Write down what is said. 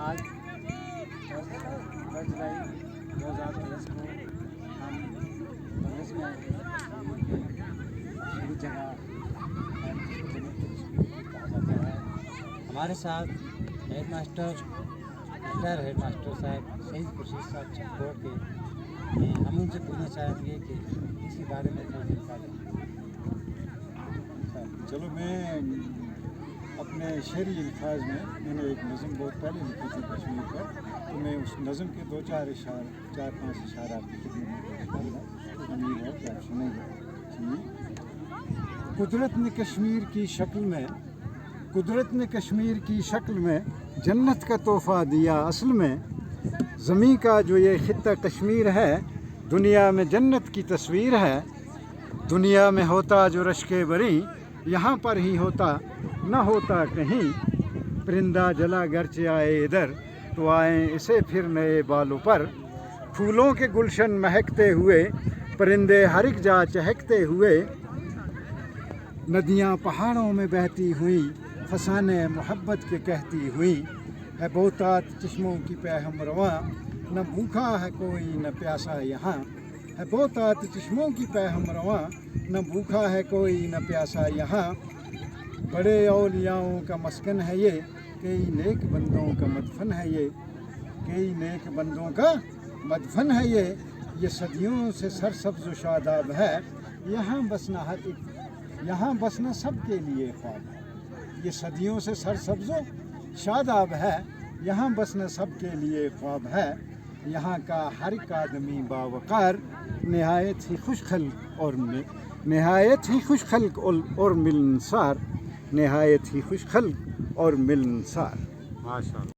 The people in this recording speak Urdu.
آج 10 جولائی 2023 کو ہم پرویز میں آئے تھے ایک جگہ کہا جاتا ہے. ہمارے ساتھ head master retire head master صاحب شہید خورشید صاحب چھپکوڑ کے. ہم ان سے پوچھنا چاہیں گے کہ اس کے بارے میں تھوڑا بتا دیں. چلو میں اپنے شعری الفاظ میں نے ایک نظم بہت پہلے لکھی تھی کشمیر پر, تو میں اس نظم کے 4-5 اشعار آپ کی خدمت میں پیش کروں گا. امید ہے کہ آپ سنیں گے. قدرت نے کشمیر کی شکل میں جنت کا تحفہ دیا اصل میں. زمیں کا جو یہ خطہ کشمیر ہے دنیا میں جنت کی تصویر ہے. دنیا میں ہوتا جو رشک بری یہاں پر ہی ہوتا نہ ہوتا کہیں. پرندہ جلا گرچہ آئے ادھر تو آئیں اسے پھر نئے بالوں پر. پھولوں کے گلشن مہکتے ہوئے پرندے ہر ایک جا چہکتے ہوئے. ندیاں پہاڑوں میں بہتی ہوئی فسانے محبت کے کہتی ہوئی. ہے بہتات چشموں کی پہ ہم رواں نہ بھوکا ہے کوئی نہ پیاسا یہاں. ہے بہتات چشموں کی پہ ہم رواں نہ بھوکا ہے کوئی نہ پیاسا یہاں. بڑے اولیاؤں کا مسکن ہے یہ کئی نیک بندوں کا مدفن ہے یہ. کئی نیک بندوں کا مدفن ہے یہ. یہ صدیوں سے سرسبز و شاداب ہے یہاں بسنا سب کے لیے خواب ہے. یہ صدیوں سے سرسبز و شاداب ہے یہاں بسنا سب کے لیے خواب ہے. یہاں کا ہر ایک آدمی باوقار نہایت ہی خوش خلق اور ملنسار. نہایت ہی خوش خلق اور ملنسار. ماشاء اللہ.